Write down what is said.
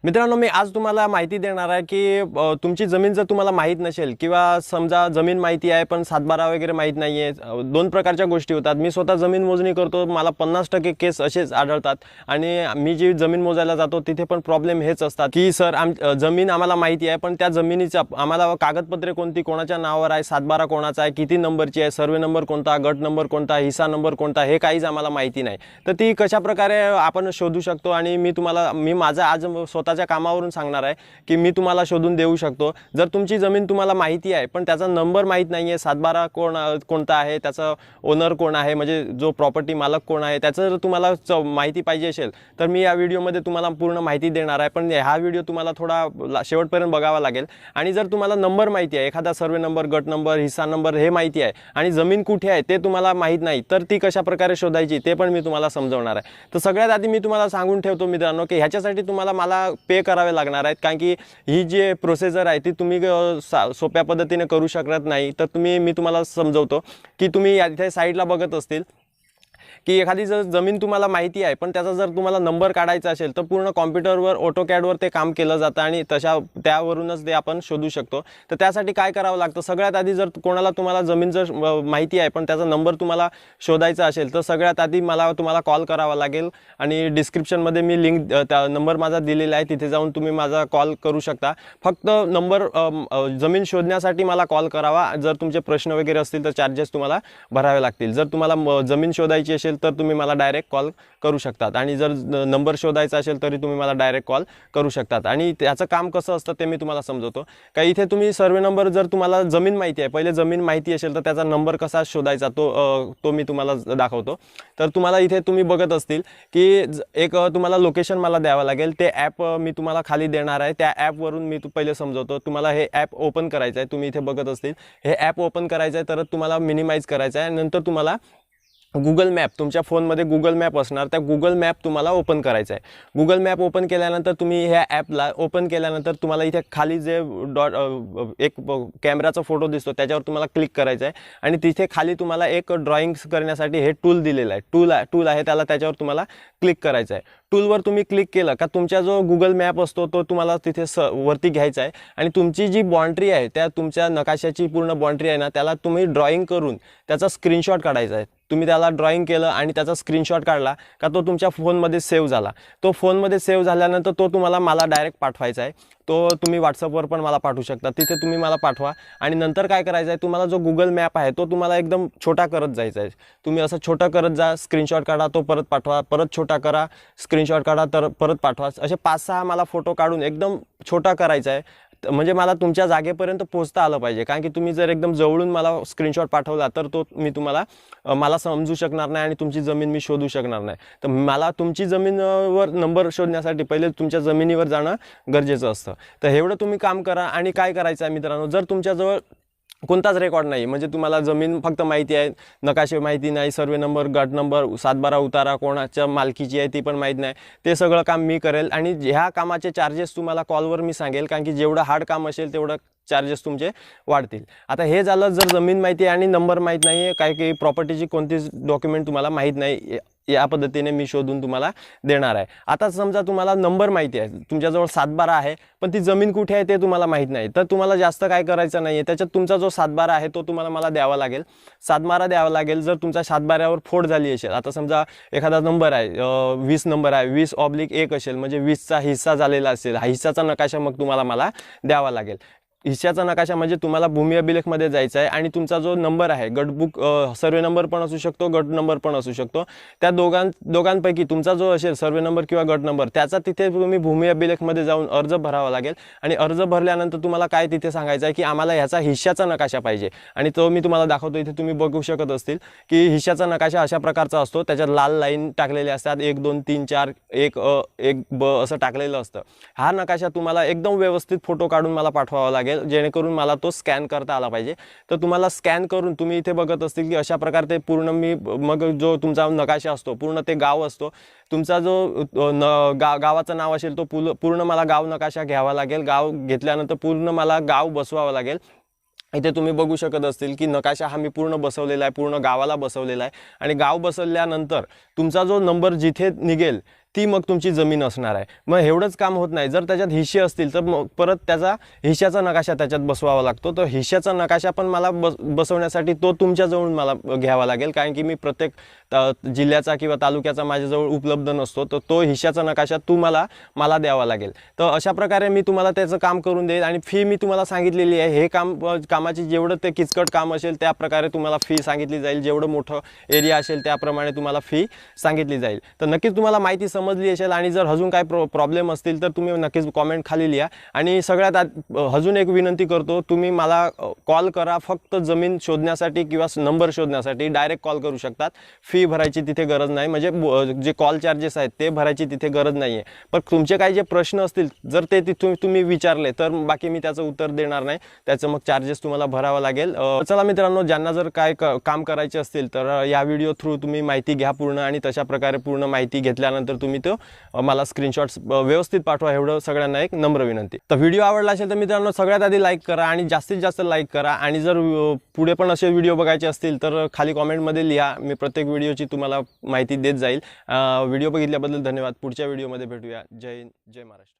मित्रांनो, मी आज तुम्हाला माहिती देणार आहे की तुमची जमीन जर तुम्हाला माहीत नसेल किंवा समजा जमीन माहिती आहे पण सातबारा वगैरे माहीत नाही आहे, दोन प्रकारच्या गोष्टी होतात। मी स्वतः जमीन मोजणी करतो, मला 50% केस असेच आढळतात आणि मी जी जमीन मोजायला जातो तिथे पण प्रॉब्लेम हेच असतात की सर जमीन आम्हाला माहिती आहे पण त्या जमिनीचा आम्हाला कागदपत्रे कोणती, कोणाच्या नावावर आहे, सातबारा कोणाचा आहे, किती नंबरची आहे, सर्वे नंबर कोणता, गट नंबर कोणता, हिस्सा नंबर कोणता, हे काहीच आम्हाला माहिती नाही। तर ती कशा प्रकारे आपण शोधू शकतो आणि मी माझा आज स्वतःच्या कामावरून सांगणार आहे की मी तुम्हाला शोधून देऊ शकतो। जर तुमची जमीन तुम्हाला माहिती आहे पण त्याचा नंबर माहित नाही आहे, सातबारा कोणता आहे, त्याचा ओनर कोण आहे, म्हणजे जो प्रॉपर्टी मालक कोण आहे, त्याचं जर तुम्हाला माहिती पाहिजे असेल तर मी या व्हिडिओमध्ये तुम्हाला पूर्ण माहिती देणार आहे। पण हा व्हिडिओ तुम्हाला थोडा शेवटपर्यंत बघावा लागेल। आणि जर तुम्हाला नंबर माहिती आहे, एखादा सर्वे नंबर, गट नंबर, हिस्सा नंबर हे माहिती आहे आणि जमीन कुठे आहे ते तुम्हाला माहित नाही, तर ती कशा प्रकारे शोधायची ते पण मी तुम्हाला समजवणार आहे। तर सगळ्यात आधी मी तुम्हाला सांगून ठेवतो मित्रांनो की ह्याच्यासाठी तुम्हाला मला पे करावे लागणार आहेत, कारण की ही जी प्रोसेसर आहे ती तुम्ही सोप्या पद्धतीने करू शकत नाही। तर मी तुम्हाला समजवतो की तुम्ही इथे साईडला बघत असतील की एखादी जर जमीन तुम्हाला माहिती आहे पण त्याचा जर तुम्हाला नंबर काढायचा असेल तर पूर्ण कॉम्प्युटरवर ऑटोकॅडवर ते काम केलं जातं आणि त्यावरूनच ते आपण शोधू शकतो। तर त्यासाठी काय करावं लागतं, सगळ्यात आधी जर कोणाला तुम्हाला जमीन जर माहिती आहे पण त्याचा नंबर तुम्हाला शोधायचा असेल तर सगळ्यात आधी तुम्हाला कॉल करावा लागेल आणि डिस्क्रिप्शनमध्ये मी लिंक त्या नंबर माझा दिलेला आहे, तिथे जाऊन तुम्ही माझा कॉल करू शकता। फक्त नंबर जमीन शोधण्यासाठी मला कॉल करावा। जर तुमचे प्रश्न वगैरे असतील तर चार्जेस तुम्हाला भरावे लागतील। जर तुम्हाला जमीन शोधायची असेल तर तुम्ही मला डायरेक्ट कॉल करू शकतात आणि जर नंबर शोधायचा असेल तरी तुम्ही मला डायरेक्ट कॉल करू शकतात। आणि त्याचं काम कसं असतं ते मी तुम्हाला समजवतो। का इथे तुम्ही सर्वे नंबर, जर तुम्हाला जमीन माहिती आहे, पहिले जमीन माहिती असेल तर त्याचा नंबर कसा शोधायचा तो मी तुम्हाला दाखवतो। तर तुम्हाला इथे तुम्ही बघत असतील की एक तुम्हाला लोकेशन मला द्यावं लागेल, ते ॲप मी तुम्हाला खाली देणार आहे। त्या ॲपवरून मी पहिले समजवतो। तुम्हाला हे ॲप ओपन करायचं आहे, तुम्ही इथे बघत असतील हे ॲप ओपन करायचं आहे, तर तुम्हाला मिनिमाइज करायचं आहे। नंतर तुम्हाला गुगल मॅप, तुमच्या फोनमध्ये गुगल मॅप असणार, त्या गुगल मॅप तुम्हाला ओपन करायचा आहे। गुगल मॅप ओपन केल्यानंतर तुम्ही ह्या ॲपला ओपन केल्यानंतर तुम्हाला इथे खाली जे एक कॅमेराचा फोटो दिसतो त्याच्यावर तुम्हाला क्लिक करायचं आहे आणि तिथे खाली तुम्हाला एक ड्रॉइंग करण्यासाठी हे टूल दिलेलं आहे, टूल आहे त्याला, त्याच्यावर तुम्हाला क्लिक करायचं आहे। टूलवर तुम्ही क्लिक केलं का तुमचा जो गुगल मॅप असतो तो तुम्हाला तिथे वरती घ्यायचा आहे आणि तुमची जी बाउंड्री आहे, त्या तुमच्या नकाशाची पूर्ण बाउंड्री आहे ना, त्याला तुम्ही ड्रॉइंग करून त्याचा स्क्रीनशॉट काढायचा आहे। तुम्ही त्याला ड्रॉइंग केलं आणि त्याचा स्क्रीनशॉट काढला का तो तुमच्या फोनमध्ये सेव्ह झाला। तो फोनमध्ये सेव्ह झाल्यानंतर तो तुम्हाला मला डायरेक्ट पाठवायचा आहे। तो तुम्ही व्हॉट्सअपवर पण मला पाठवू शकता, तिथे तुम्ही मला पाठवा। आणि नंतर काय करायचं आहे, तुम्हाला जो गुगल मॅप आहे तो तुम्हाला एकदम छोटा करत जायचा आहे। तुम्ही असं छोटा करत जा, स्क्रीनशॉट काढा, तो परत पाठवा, परत छोटा करा, स्क्रीनशॉट काढा, तर परत पाठवा। असे 5-6 मला फोटो काढून एकदम छोटा करायचा आहे, म्हणजे मला तुमच्या जागेपर्यंत पोहोचता आलं पाहिजे। कारण की तुम्ही जर एकदम जवळून मला स्क्रीनशॉट पाठवला तर तो मला समजू शकणार नाही आणि तुमची जमीन मी शोधू शकणार नाही। तर मला तुमची जमीनवर नंबर शोधण्यासाठी पहिले तुमच्या जमिनीवर जाणं गरजेचं असतं। तर एवढं तुम्ही काम करा। आणि काय करायचं आहे मित्रांनो, जर तुमच्याजवळ कोणताच रेकॉर्ड नाही, म्हणजे तुम्हाला जमीन फक्त माहिती आहे, नकाशे माहिती नाही, सर्वे नंबर, गट नंबर, सातबारा उतारा कोणाच्या मालकीची आहे ती पण माहीत नाही, ते सगळं काम मी करेल आणि ह्या कामाचे चार्जेस तुम्हाला कॉलवर मी सांगेल, कारण की जेवढं हार्ड काम असेल तेवढं चार्जेस तुमचे वाढतील। आता हे झालं जर जमीन माहिती आहे आणि नंबर माहीत नाही आहे, काही प्रॉपर्टीची कोणतीच डॉक्युमेंट तुम्हाला माहीत नाही, या पद्धतीने मी शोधून तुम्हाला देणार आहे। आता समजा तुम्हाला नंबर माहिती आहे, तुमच्याजवळ सातबारा आहे पण ती जमीन कुठे आहे ते तुम्हाला माहीत नाही, तर तुम्हाला जास्त काय करायचं नाही आहे, त्याच्यात तुमचा जो सातबारा आहे तो तुम्हाला मला द्यावा लागेल, सातबारा द्यावा लागेल। जर तुमच्या सातबाऱ्यावर फोड झाली असेल, आता समजा एखादा नंबर आहे 20 नंबर आहे, 20/1 असेल, म्हणजे 20चा हिस्सा झालेला असेल, हा हिस्साचा नकाशा मग तुम्हाला मला द्यावा लागेल। हिस्साचा नकाशा म्हणजे तुम्हाला भूमी अभिलेखमध्ये जायचं आहे आणि तुमचा जो नंबर आहे, गटबुक सर्वे नंबर पण असू शकतो, गट नंबर पण असू शकतो, त्या दोघांपैकी तुमचा जो असेल सर्वे नंबर किंवा गट नंबर, त्याचा तिथे तुम्ही भूमी अभिलेखमध्ये जाऊन अर्ज भरावा लागेल। आणि अर्ज भरल्यानंतर तुम्हाला काय तिथे सांगायचं आहे की आम्हाला ह्याचा हिस्साचा नकाशा पाहिजे, आणि तो मी तुम्हाला दाखवतो। इथे तुम्ही बघू शकत असतील की हिस्साचा नकाशा अशा प्रकारचा असतो, त्याच्यात लाल लाईन टाकलेले असतात, 1 2 3 4 1 अ 1 ब असं टाकलेलं असतं। हा नकाशा तुम्हाला एकदम व्यवस्थित फोटो काढून मला पाठवावा लागेल, जेणेकरून मला तो स्कॅन करता आला पाहिजे। तर तुम्हाला स्कॅन करून तुम्ही इथे बघत असतील की अशा प्रकारे ते पूर्ण मी मग जो तुमचा नकाशा असतो, पूर्ण ते गाव असतो, तुमचा जो गावाचं नाव असेल तो पूर्ण मला गाव नकाशा घ्यावा लागेल। गाव घेतल्यानंतर पूर्ण मला गाव बसवावं लागेल। इथे तुम्ही बघू शकत असतील की नकाशा हा मी पूर्ण बसवलेला आहे, पूर्ण गावाला बसवलेला आहे। आणि गाव बसवल्यानंतर तुमचा जो नंबर जिथे निघेल ती मग तुमची जमीन असणार आहे. मग एवढंच काम होत नाही, जर त्याच्यात हिस्से असतील तर मग परत त्याचा हिश्श्याचा नकाशा त्याच्यात बसवावा लागतो. तो हिश्श्याचा नकाशा पण मला बसवण्यासाठी तो तुमच्याजवळून मला घ्यावा लागेल, कारण की मी प्रत्येक जिल्ह्याचा किंवा तालुक्याचा माझ्याजवळ उपलब्ध नसतो. तर तो हिश्श्याचा नकाशा मला द्यावा लागेल. तर अशा प्रकारे मी तुम्हाला त्याचं काम करून देईल आणि फी मी तुम्हाला सांगितलेली आहे. हे कामाची जेवढं ते किचकट काम असेल त्या प्रकारे तुम्हाला फी सांगितली जाईल. जेवढं मोठं एरिया असेल त्याप्रमाणे तुम्हाला फी सांगितली जाईल. तर नक्कीच तुम्हाला माहिती समजली असेल आणि जर अजून काय प्रॉब्लेम असतील तर तुम्ही नक्कीच कॉमेंट खाली लिहा. आणि सगळ्यात अजून एक विनंती करतो, तुम्ही मला कॉल करा. फक्त जमीन शोधण्यासाठी किंवा नंबर शोधण्यासाठी डायरेक्ट कॉल करू शकतात. फी भरायची तिथे गरज नाही, म्हणजे जे कॉल चार्जेस आहेत ते भरायची तिथे गरज नाही आहे. पण तुमचे काही जे प्रश्न असतील जर ते तिथून तुम्ही विचारले तर बाकी मी त्याचं उत्तर देणार नाही. त्याचं मग चार्जेस तुम्हाला भरावं लागेल. चला मित्रांनो, ज्यांना जर काय काम करायचे असतील तर या व्हिडिओ थ्रू तुम्ही माहिती घ्या पूर्ण, आणि तशा प्रकारे पूर्ण माहिती घेतल्यानंतर तुम्ही तो मला स्क्रीनशॉट्स व्यवस्थित पाठवा. एवढं सगळ्यांना एक नम्र विनंती. तर व्हिडिओ आवडला असेल तर मित्रांनो सगळ्यात आधी लाईक करा आणि जास्तीत जास्त लाईक करा. आणि जर पुढे पण असे व्हिडिओ बघायचे असतील तर खाली कॉमेंटमध्ये लिहा. मी प्रत्येक व्हिडिओची तुम्हाला माहिती देत जाईल. व्हिडिओ बघितल्याबद्दल धन्यवाद. पुढच्या व्हिडिओमध्ये भेटूया. जय हिंद, जय महाराष्ट्र.